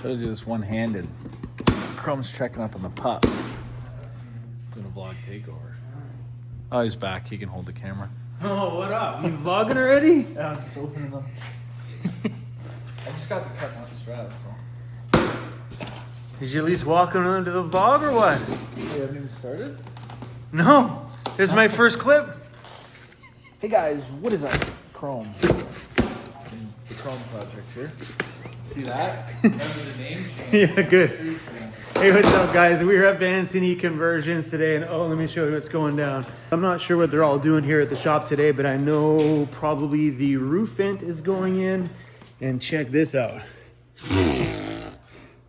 Try to do this one-handed. Chrome's checking up on the pups. Doing a vlog takeover. Oh, he's back. He can hold the camera. Oh, what up? You vlogging already? Yeah, I'm just opening them. I just got to cut out the straps. So. Did you at least walk into the vlog or what? You haven't even started? No. This is my first clip. Hey guys, what is that? Chrome. The Chrome project here. See that? Remember the name change? Yeah, good. Hey, what's up, guys? We're at Vancity Conversions today, and oh, let me show you what's going down. I'm not sure what they're all doing here at the shop today, but I know probably the roof vent is going in. And check this out.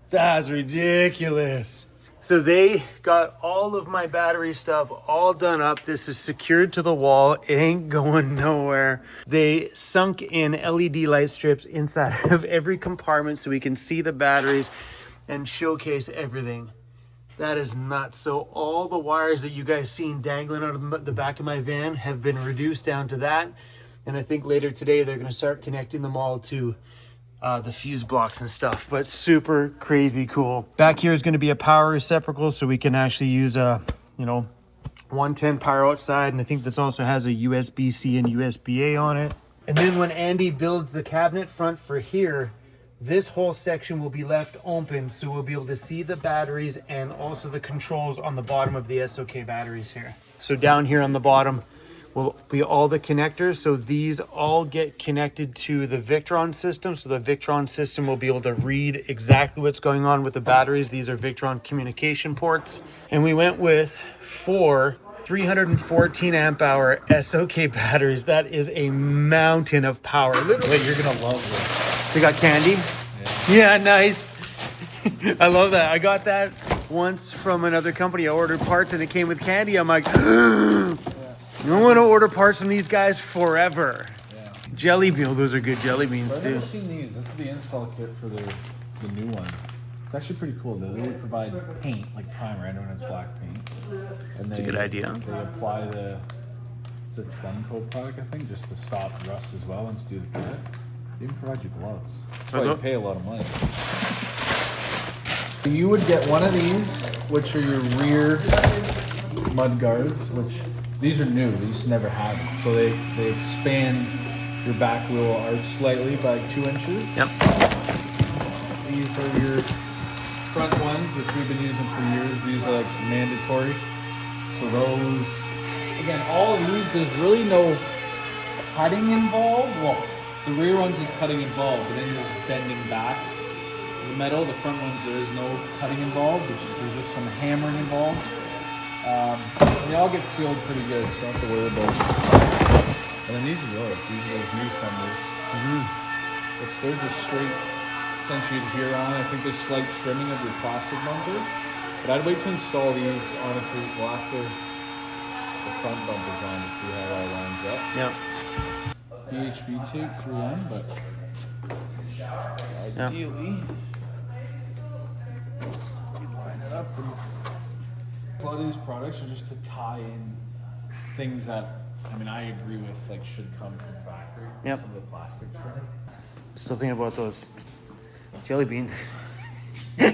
That's ridiculous. So they got all of my battery stuff all done up. This is secured to the wall. It ain't going nowhere. They sunk in LED light strips inside of every compartment so we can see the batteries and showcase everything. That is nuts. So all the wires that you guys seen dangling out of the back of my van have been reduced down to that. And I think later today they're gonna start connecting them all to the fuse blocks and stuff, but super crazy cool. Back here is going to be a power reciprocal, so we can actually use a 110 power outside, and I think this also has a USB-C and USB-A on it. And then when Andy builds the cabinet front for here, this whole section will be left open, so we'll be able to see the batteries and also the controls on the bottom of the SOK batteries here. So down here on the bottom will be all the connectors. So these all get connected to the Victron system. So the Victron system will be able to read exactly what's going on with the batteries. These are Victron communication ports. And we went with 4 314 amp hour SOK batteries. That is a mountain of power. Literally. Wait, you're gonna love this. They got candy? Yeah, nice. I love that. I got that once from another company. I ordered parts and it came with candy. I'm like, I want to order parts from these guys forever. Yeah. Jelly bean, those are good jelly beans too. I've never seen these. This is the install kit for the new one. It's actually pretty cool. They would provide paint, like primer. I know it's black paint. And That's a good idea. They apply it's a Tremco product, I think, just to stop rust as well once you do the kit. They even provide you gloves. That's why you pay a lot of money. You would get one of these, which are your rear mud guards, which these are new. These never had them. So they expand your back wheel arch slightly by 2 inches. Yep. These are your front ones, which we've been using for years. These are like mandatory. So those, again, all of these, there's really no cutting involved. Well, the rear ones is cutting involved, but then there's bending back. The metal, the front ones, there is no cutting involved. There's just some hammering involved. They all get sealed pretty good, so you don't have to worry about it. And then these are yours. These are those new fenders. Which they're just straight, essentially here on. I think there's slight trimming of your plastic bumper. But I'd wait to install these, honestly, well, after the front bumper's on to see how it all lines up. Yep. PHB tape 3M, but ideally, you line it up. And a lot of these products are just to tie in things that, I mean, I agree with, like, should come from factory. Yep. Some of the plastic trim. Still thinking about those jelly beans. They're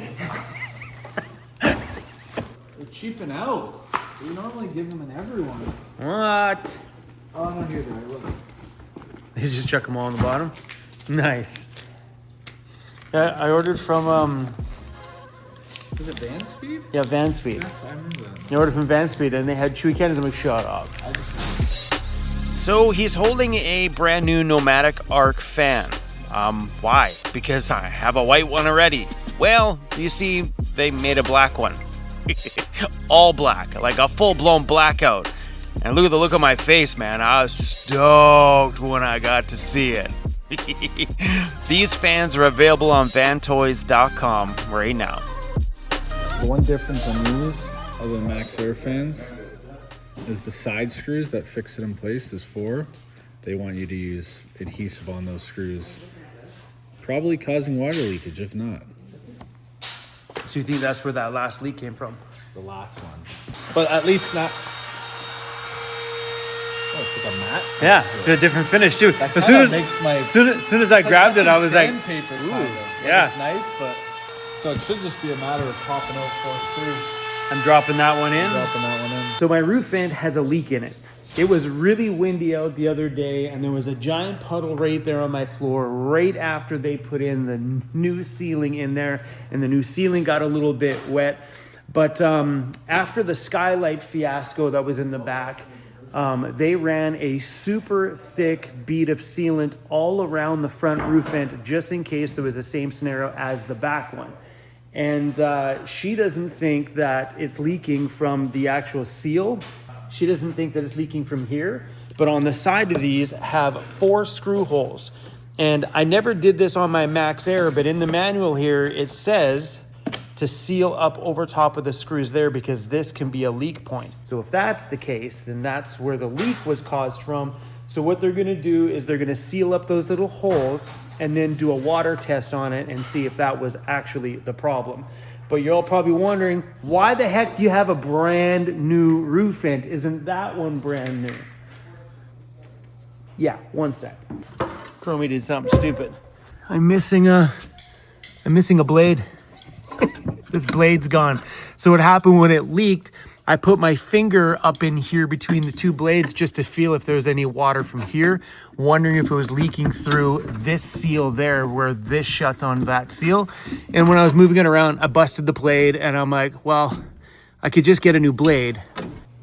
cheaping out. We normally give them in everyone. What? Oh, no, here they are. Look. You just chuck them all on the bottom? Nice. Yeah, I ordered from Is it Vancity? yeah, Vanspeed. Yes, I remember that. I ordered from Vanspeed and they had chewy candies. I'm like, shut up. So he's holding a brand new Nomadic Arc fan. Why? Because I have a white one already. Well, you see, they made a black one. All black, like a full-blown blackout. And look at the look on my face, man. I was stoked when I got to see it. These fans are available on vantoys.com right now. The one difference on these, other than Max Air fans, is the side screws that fix it in place. There's 4. They want you to use adhesive on those screws. Probably causing water leakage, if not. So you think that's where that last leak came from? The last one. But at least not... Oh, it's like a matte. Yeah, it's a different finish too. That As soon makes my... as I grabbed it, I was like, sandpaper, ooh, kind of. yeah. It's nice, but... So it should just be a matter of popping out 4 screws. I'm dropping that one in. Dropping that one in. So my roof vent has a leak in it. It was really windy out the other day, and there was a giant puddle right there on my floor right after they put in the new ceiling in there, and the new ceiling got a little bit wet. But after the skylight fiasco that was in the back, they ran a super thick bead of sealant all around the front roof vent just in case there was the same scenario as the back one. And she doesn't think that it's leaking from the actual seal. She doesn't think that it's leaking from here, but on the side of these have 4 screw holes. And I never did this on my Max Air, but in the manual here, it says to seal up over top of the screws there because this can be a leak point. So if that's the case, then that's where the leak was caused from. So what they're gonna do is they're gonna seal up those little holes and then do a water test on it and see if that was actually the problem. But you're all probably wondering, why the heck do you have a brand new roof vent? Isn't that one brand new? Yeah, one sec. Chromie did something stupid. I'm missing a blade. This blade's gone. So what happened when it leaked, I put my finger up in here between the 2 blades just to feel if there's any water from here, wondering if it was leaking through this seal there where this shuts on that seal. And when I was moving it around, I busted the blade and I'm like, well, I could just get a new blade.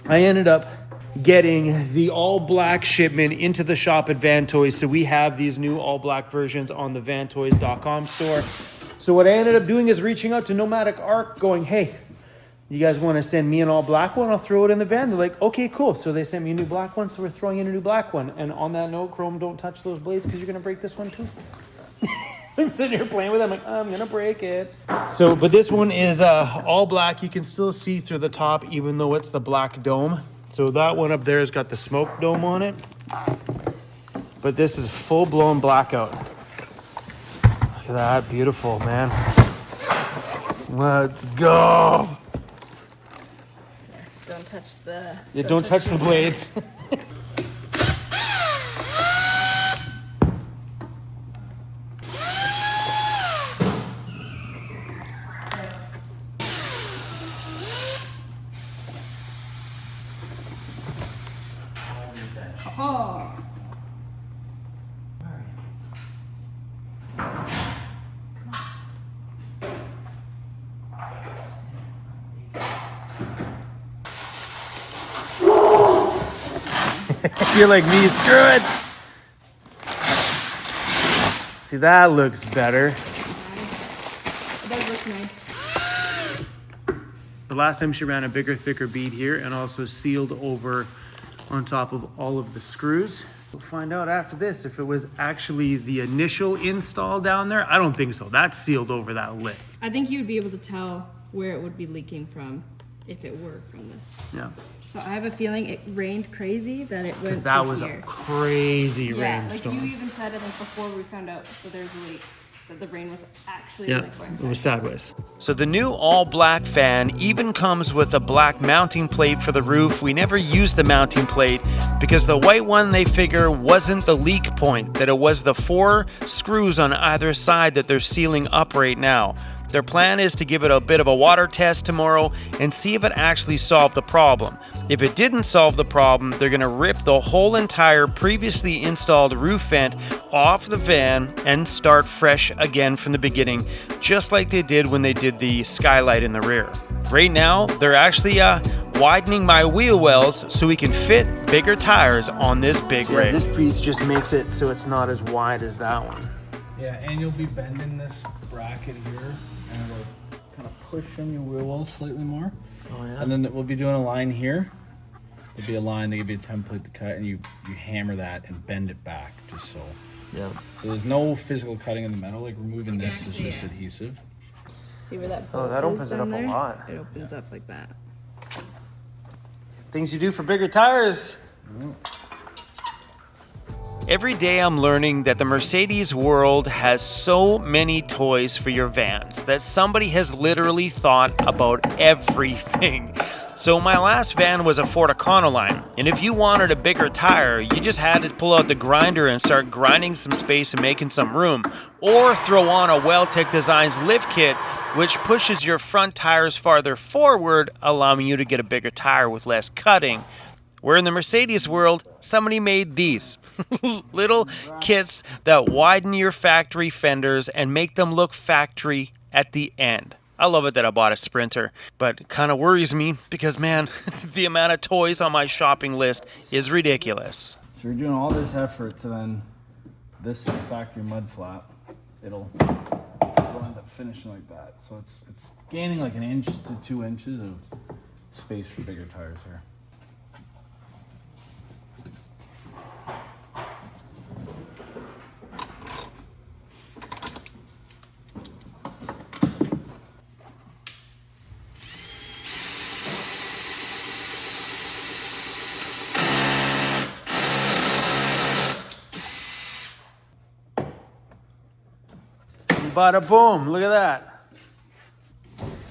I ended up getting the all black shipment into the shop at Van Toys. So we have these new all black versions on the vantoys.com store. So what I ended up doing is reaching out to Nomadic Arc going, hey, you guys want to send me an all black one? I'll throw it in the van. They're like, okay, cool. So they sent me a new black one. So we're throwing in a new black one. And on that note, Chrome, don't touch those blades because you're going to break this one too. I'm sitting here playing with it. I'm like, I'm going to break it. So, but this one is all black. You can still see through the top, even though it's the black dome. So that one up there has got the smoke dome on it. But this is full blown blackout. Look at that. Beautiful, man. Let's go. Don't touch the... Yeah, don't touch the blades. Oh. You're like me, screw it. See, that looks better. Nice. It does look nice. The last time she ran a bigger, thicker bead here and also sealed over on top of all of the screws. We'll find out after this if it was actually the initial install down there. I don't think so. That's sealed over that lip. I think you'd be able to tell where it would be leaking from if it were from this. Yeah. So I have a feeling it rained crazy that it went Because that to was here. a crazy Yeah, rainstorm. like you even said, I think before we found out that there's a leak, that the rain was actually Yeah, like going it was sideways. So the new all-black fan even comes with a black mounting plate for the roof. We never used the mounting plate because the white one, they figure, wasn't the leak point, that it was the 4 screws on either side that they're sealing up right now. Their plan is to give it a bit of a water test tomorrow and see if it actually solved the problem. If it didn't solve the problem, they're going to rip the whole entire previously installed roof vent off the van and start fresh again from the beginning, just like they did when they did the skylight in the rear. Right now, they're actually widening my wheel wells so we can fit bigger tires on this big rig. This piece just makes it so it's not as wide as that one. Yeah, and you'll be bending this bracket here, and it'll kind of push in your wheel well slightly more. Oh yeah. And then we'll be doing a line here. There'll be a line, they give you a template to cut, and you hammer that and bend it back, just so. Yeah. So there's no physical cutting in the metal, like removing this is just adhesive. See where that Oh, that opens it up a lot. It opens up like that. Things you do for bigger tires. Every day I'm learning that the Mercedes world has so many toys for your vans that somebody has literally thought about everything. So my last van was a Ford Econoline, and if you wanted a bigger tire, you just had to pull out the grinder and start grinding some space and making some room, or throw on a Welltec Designs lift kit which pushes your front tires farther forward, allowing you to get a bigger tire with less cutting. Where in the Mercedes world, somebody made these little kits that widen your factory fenders and make them look factory at the end. I love it that I bought a Sprinter, but it kind of worries me because, man, the amount of toys on my shopping list is ridiculous. So you're doing all this effort to then this factory mud flap, it'll end up finishing like that. So it's gaining like 1 inch to 2 inches of space for bigger tires here. Bada boom, look at that.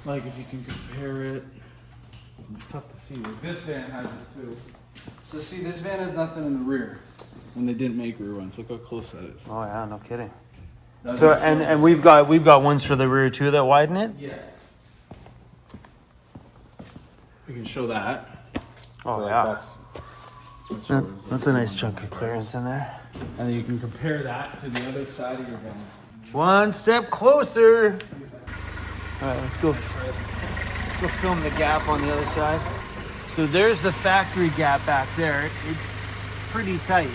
Like if you can compare it, it's tough to see. Like this van has it too. So see, this van has nothing in the rear when they didn't make rear ones. Look how close that is. Oh yeah, no kidding. That's So and we've got ones for the rear too that widen it? yeah. We can show that. Oh So, like, yeah. That's That's a nice chunk of clearance in there. And you can compare that to the other side of your van. One step closer. All right, let's go film the gap on the other side. So there's the factory gap back there. It's pretty tight.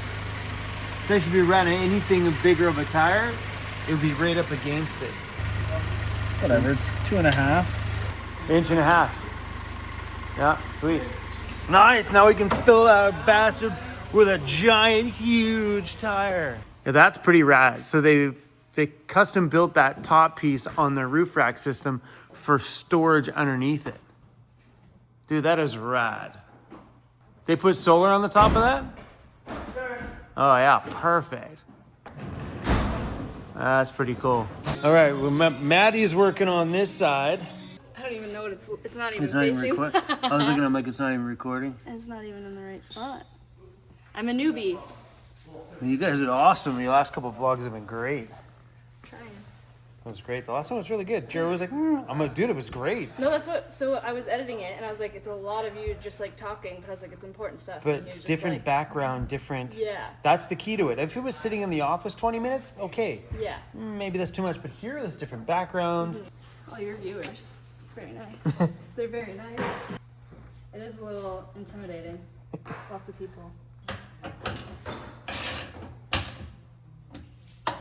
Especially if you ran anything bigger of a tire, it would be right up against it. Whatever, it's 2.5. 1.5 inches. Yeah, sweet. Nice, now we can fill that bastard with a giant, huge tire. Yeah, that's pretty rad. So they custom built that top piece on their roof rack system for storage underneath it. Dude, that is rad. They put solar on the top of that? Oh yeah, perfect. That's pretty cool. All right, well, Maddie's working on this side. I don't even know what it's not even It's not even facing. recording. I was looking, I'm like, it's not even recording. It's not even in the right spot. I'm a newbie. You guys are awesome. Your last couple of vlogs have been great. Trying. It was great. The last one was really good. Jerry was like, I'm gonna do it. It was great. No, that's what. So I was editing it, and I was like, it's a lot of you just like talking, but I was like, it's important stuff. But and he it's was just different like, background, different. Yeah. That's the key to it. If it was sitting in the office 20 minutes, okay. Yeah. Maybe that's too much. But here, there's different backgrounds. All your viewers. It's very nice. They're very nice. It is a little intimidating. Lots of people.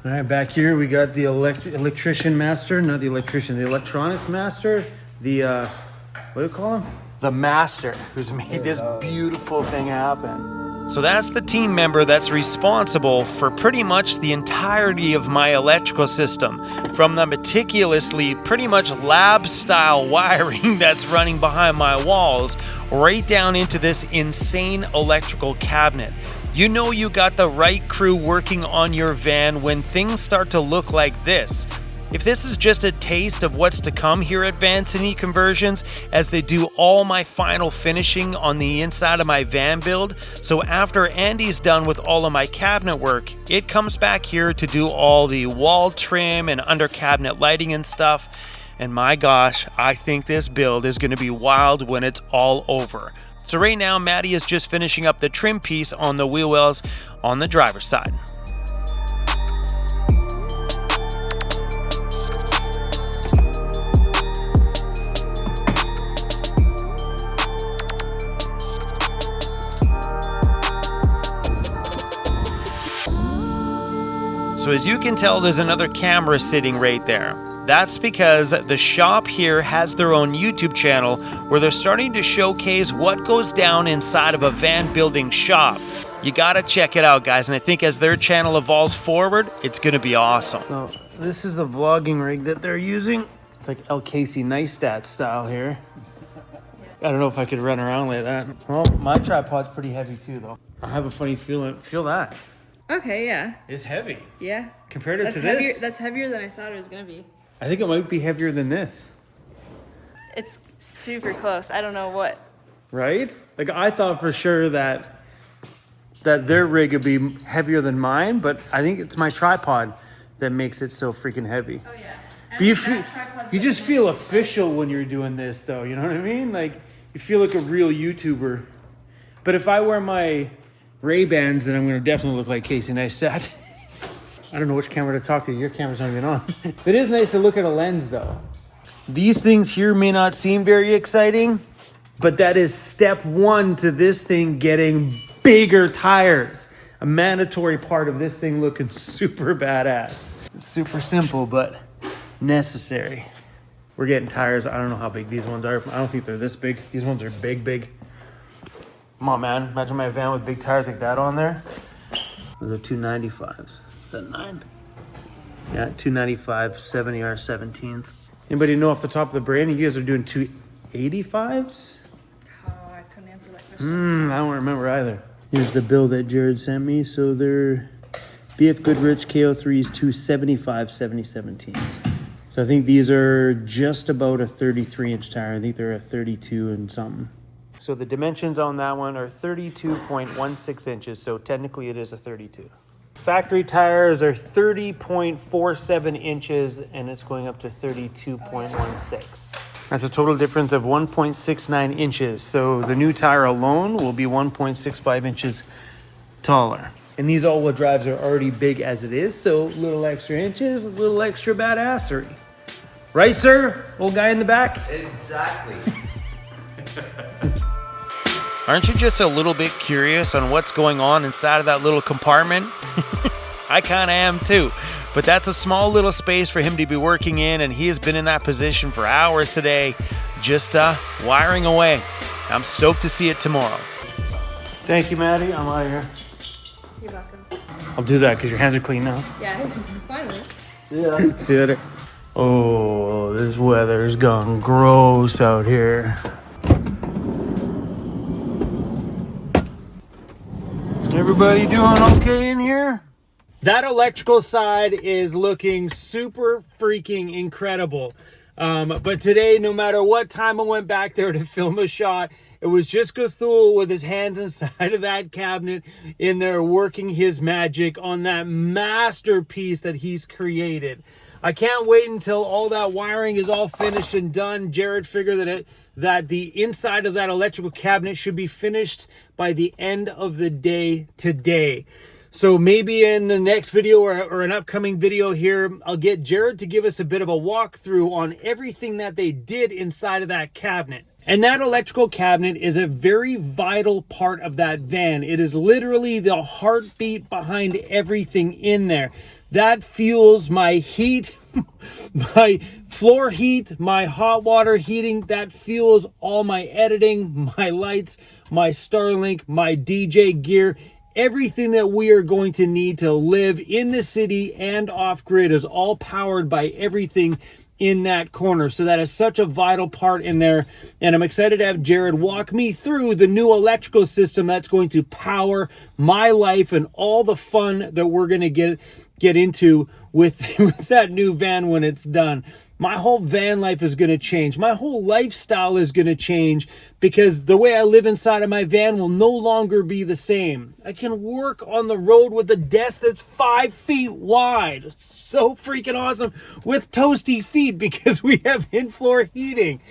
All right, back here we got the electrician master, not the electrician, the electronics master, the what do you call him? The master, who's made this beautiful thing happen. So that's the team member that's responsible for pretty much the entirety of my electrical system, from the meticulously pretty much lab-style wiring that's running behind my walls, right down into this insane electrical cabinet. You know you got the right crew working on your van when things start to look like this. If this is just a taste of what's to come here at Vancity Conversions, as they do all my final finishing on the inside of my van build, so after Andy's done with all of my cabinet work, it comes back here to do all the wall trim and under cabinet lighting and stuff. And my gosh, I think this build is going to be wild when it's all over. So right now, Maddie is just finishing up the trim piece on the wheel wells on the driver's side. So as you can tell, there's another camera sitting right there. That's because the shop here has their own YouTube channel where they're starting to showcase what goes down inside of a van building shop. You gotta check it out, guys, and I think as their channel evolves forward, it's gonna be awesome. So this is the vlogging rig that they're using. It's like El Casey Neistat style here. I don't know if I could run around like that. Well, my tripod's pretty heavy too, though. I have a funny feeling. Feel that. Okay, yeah. It's heavy. Yeah. Compared That's to heavier, this, that's heavier than I thought it was going to be. I think it might be heavier than this. It's super close. I don't know what. Right? Like I thought for sure that their rig would be heavier than mine, but I think it's my tripod that makes it so freaking heavy. Oh, yeah. But you just feel official when you're doing this, though. You know what I mean? Like, you feel like a real YouTuber. But if I wear my Ray-Bans, then I'm going to definitely look like Casey Neistat. I don't know which camera to talk to. Your camera's not even on. It is nice to look at a lens, though. These things here may not seem very exciting, but that is step one to this thing getting bigger tires. A mandatory part of this thing looking super badass. It's super simple, but necessary. We're getting tires. I don't know how big these ones are. I don't think they're this big. These ones are big, big. Come on, man. Imagine my van with big tires like that on there. Those are 295s. Is that 9? Yeah, 295 70R17s. Anybody know off the top of the brain? You guys are doing 285s? Oh, I couldn't answer that question. I don't remember either. Here's the bill that Jared sent me. So they're BF Goodrich KO3s 275 7017s. So I think these are just about a 33-inch tire. I think they're a 32 and something. So the dimensions on that one are 32.16 inches. So technically it is a 32. Factory tires are 30.47 inches and it's going up to 32.16. That's a total difference of 1.69 inches. So the new tire alone will be 1.65 inches taller. And these all-wheel drives are already big as it is. So little extra inches, a little extra badassery. Right, sir? Old guy in the back? Exactly. Aren't you just a little bit curious on what's going on inside of that little compartment? I kind of am too. But that's a small little space for him to be working in, and he has been in that position for hours today, just wiring away. I'm stoked to see it tomorrow. Thank you, Maddie. I'm out of here. You're welcome. I'll do that because your hands are clean now. Yeah, finally. See ya. See you later. Oh, this weather's gone gross out here. Everybody doing okay in here? That electrical side is looking super freaking incredible. But today, no matter what time I went back there to film a shot, it was just Cthulhu with his hands inside of that cabinet in there working his magic on that masterpiece that he's created. I can't wait until all that wiring is all finished and done. Jared figured that the inside of that electrical cabinet should be finished by the end of the day today. So maybe in the next video or an upcoming video here, I'll get Jared to give us a bit of a walkthrough on everything that they did inside of that cabinet. And that electrical cabinet is a very vital part of that van. It is literally the heartbeat behind everything in there. That fuels my heat, my floor heat, my hot water heating. That fuels all my editing, my lights, my Starlink, my DJ gear. Everything that we are going to need to live in the city and off-grid is all powered by everything in that corner. So that is such a vital part in there. And I'm excited to have Jared walk me through the new electrical system that's going to power my life and all the fun that we're going to get into with that new van when it's done. My whole van life is going to change. My whole lifestyle is going to change because the way I live inside of my van will no longer be the same. I can work on the road with a desk that's 5 feet wide. It's so freaking awesome with toasty feet because we have in-floor heating.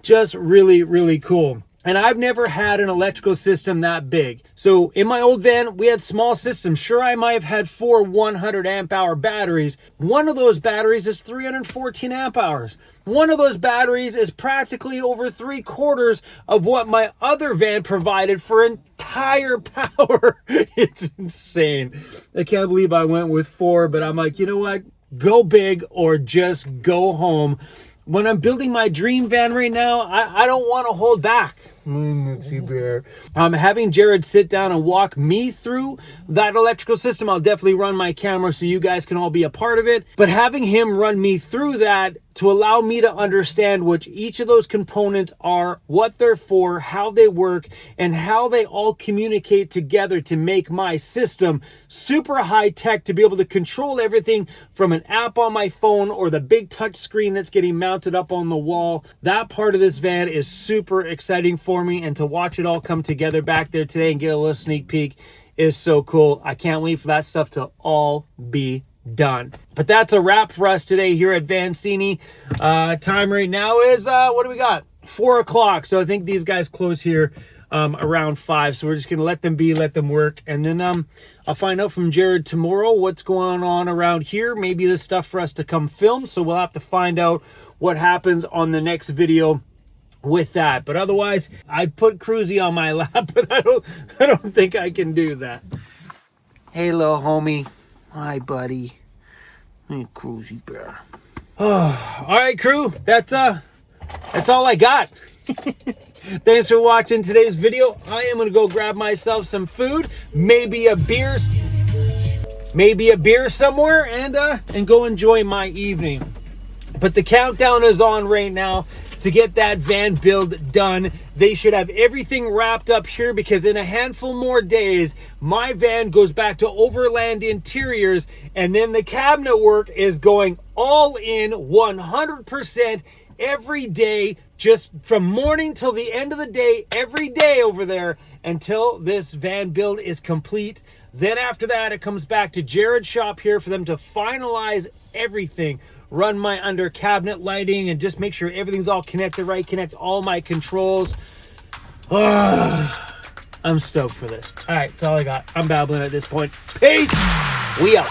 Just really, really cool. And I've never had an electrical system that big. So in my old van, we had small systems. Sure, I might have had 4 100 amp hour batteries. One of those batteries is 314 amp hours. One of those batteries is practically over 3/4 of what my other van provided for entire power. It's insane. I can't believe I went with 4, but I'm like, you know what? Go big or just go home. When I'm building my dream van right now, I don't want to hold back. Having Jared sit down and walk me through that electrical system, I'll definitely run my camera so you guys can all be a part of it. But having him run me through that to allow me to understand which each of those components are, what they're for, how they work, and how they all communicate together to make my system super high tech to be able to control everything from an app on my phone or the big touch screen that's getting mounted up on the wall. That part of this van is super exciting for me, and to watch it all come together back there today and get a little sneak peek is so cool. I can't wait for that stuff to all be done. But that's a wrap for us today here at Vancity. Time right now is, what do we got? 4 o'clock. So I think these guys close here around 5. So we're just going to let them be, let them work. And then I'll find out from Jared tomorrow what's going on around here. Maybe there's stuff for us to come film. So we'll have to find out what happens on the next video with that. But otherwise, I'd put Cruzy on my lap, but I don't think I can do that. Hey, little homie. Hi, buddy. Hey, Cruzy bear. Oh, all right, crew. That's all I got. Thanks for watching today's video. I am gonna go grab myself some food, maybe a beer somewhere, and go enjoy my evening. But the countdown is on right now to get that van build done. They should have everything wrapped up here because in a handful more days, my van goes back to Overland Interiors, and then the cabinet work is going all in 100% every day, just from morning till the end of the day, every day over there until this van build is complete. Then after that, it comes back to Jared's shop here for them to finalize everything, run my under cabinet lighting, and just make sure everything's all connected right, connect all my controls. I'm stoked for this. All right, that's all I got. I'm babbling at this point. Peace. We out.